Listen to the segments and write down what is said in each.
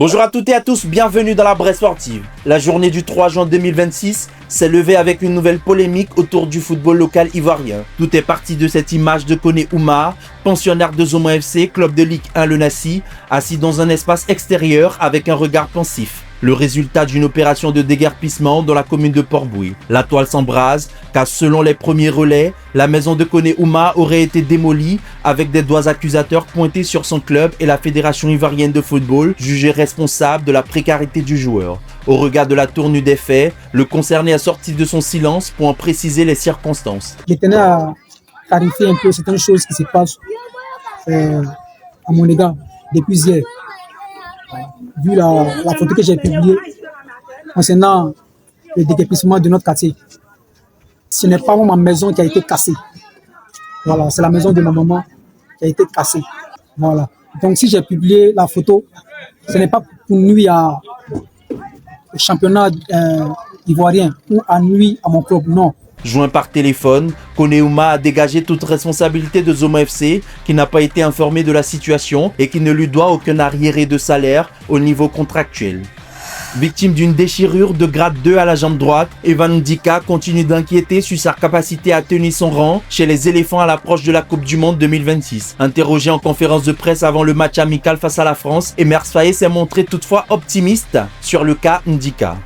Bonjour à toutes et à tous, bienvenue dans la Bresse Sportive. La journée du 3 juin 2026 s'est levée avec une nouvelle polémique autour du football local ivoirien. Tout est parti de cette image de Koné Ouma, pensionnaire de Zoma FC, club de Ligue 1 Le Nassi, assis dans un espace extérieur avec un regard pensif. Le résultat d'une opération de déguerpissement dans la commune de Port-Bouilly. La toile s'embrase car selon les premiers relais, la maison de Koné Ouma aurait été démolie avec des doigts accusateurs pointés sur son club et la Fédération ivoirienne de football jugée responsable de la précarité du joueur. Au regard de la tournure des faits, le concerné a sorti de son silence pour en préciser les circonstances. Je tenais à clarifier un peu certaines choses qui se passent à mon égard depuis hier. Vu la photo que j'ai publiée concernant le déguerpissement de notre quartier. Ce n'est pas ma maison qui a été cassée. Voilà, c'est la maison de ma maman qui a été cassée. Voilà. Donc si j'ai publié la photo, ce n'est pas pour nuire au championnat ivoirien ou à nuire à mon club, non. Joint par téléphone, Koné Ouma a dégagé toute responsabilité de Zoma FC qui n'a pas été informé de la situation et qui ne lui doit aucun arriéré de salaire au niveau contractuel. Victime d'une déchirure de grade 2 à la jambe droite, Evan Ndika continue d'inquiéter sur sa capacité à tenir son rang chez les éléphants à l'approche de la Coupe du Monde 2026. Interrogé en conférence de presse avant le match amical face à la France, Emerse Faé s'est montré toutefois optimiste sur le cas Ndika.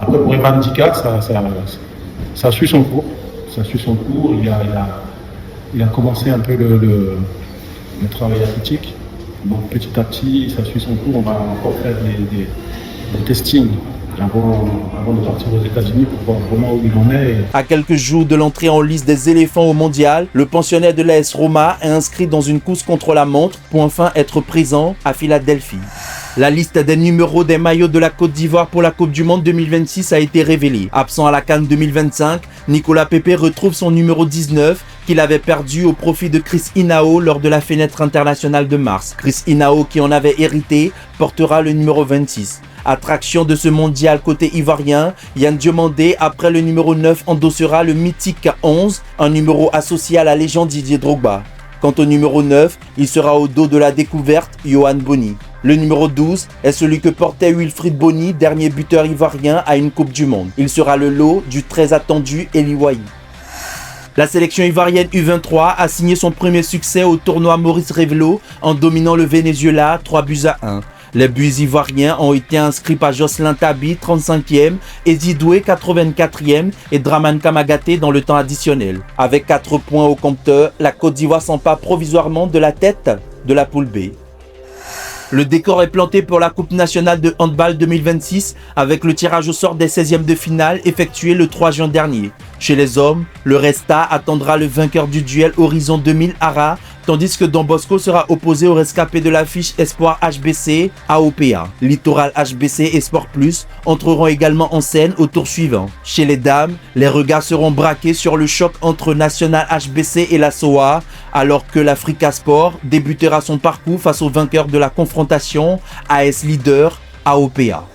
Après pour Evan Ndika, ça suit son cours. Ça suit son cours. Il a commencé un peu le travail athlétique. Donc petit à petit, ça suit son cours. On va encore faire des testings avant de partir aux États-Unis pour voir vraiment où il en est. À quelques jours de l'entrée en liste des éléphants au mondial, le pensionnaire de l'AS Roma est inscrit dans une course contre la montre pour enfin être présent à Philadelphie. La liste des numéros des maillots de la Côte d'Ivoire pour la Coupe du Monde 2026 a été révélée. Absent à la CAN 2025, Nicolas Pepe retrouve son numéro 19 qu'il avait perdu au profit de Chris Inao lors de la fenêtre internationale de mars. Chris Inao, qui en avait hérité, portera le numéro 26. Attraction de ce mondial côté ivoirien, Yann Diomandé, après le numéro 9, endossera le mythique 11, un numéro associé à la légende Didier Drogba. Quant au numéro 9, il sera au dos de la découverte Yohan Boni. Le numéro 12 est celui que portait Wilfried Bony, dernier buteur ivoirien à une Coupe du Monde. Il sera le lot du très attendu Eli Wahi. La sélection ivoirienne U23 a signé son premier succès au tournoi Maurice Révelo en dominant le Venezuela 3-1. Les buts ivoiriens ont été inscrits par Jocelyn Tabi, 35e, Ezi Doué, 84e et Draman Kamagaté dans le temps additionnel. Avec 4 points au compteur, la Côte d'Ivoire s'empare provisoirement de la tête de la poule B. Le décor est planté pour la Coupe nationale de handball 2026 avec le tirage au sort des 16e de finale effectué le 3 juin dernier. Chez les hommes, le Resta attendra le vainqueur du duel Horizon 2000 Ara, tandis que Don Bosco sera opposé au rescapé de l'affiche Espoir HBC AOPA. Littoral HBC et Sport Plus entreront également en scène au tour suivant. Chez les dames, les regards seront braqués sur le choc entre National HBC et la SOA, alors que l'Africa Sport débutera son parcours face au vainqueur de la confrontation AS Leader AOPA.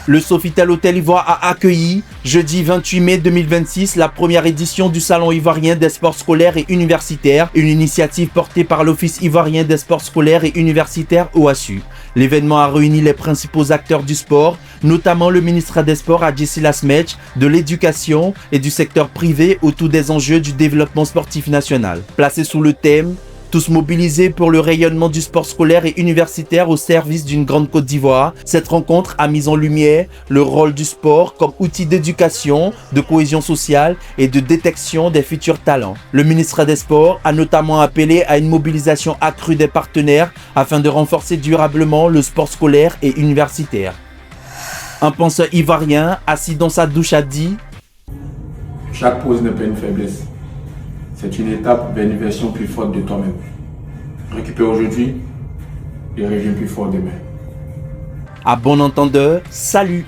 Le Sofitel Hôtel Ivoire a accueilli, jeudi 28 mai 2026, la première édition du Salon ivoirien des sports scolaires et universitaires, une initiative portée par l'Office ivoirien des sports scolaires et universitaires OASU. L'événement a réuni les principaux acteurs du sport, notamment le ministre des Sports Adjessi Lasmech, de l'éducation et du secteur privé autour des enjeux du développement sportif national. Placé sous le thème tous mobilisés pour le rayonnement du sport scolaire et universitaire au service d'une grande Côte d'Ivoire, cette rencontre a mis en lumière le rôle du sport comme outil d'éducation, de cohésion sociale et de détection des futurs talents. Le ministre des Sports a notamment appelé à une mobilisation accrue des partenaires afin de renforcer durablement le sport scolaire et universitaire. Un penseur ivoirien assis dans sa douche a dit « Chaque pause n'est pas une faiblesse. C'est une étape vers une version plus forte de toi-même. Récupère aujourd'hui et reviens plus fort demain. » À bon entendeur, salut!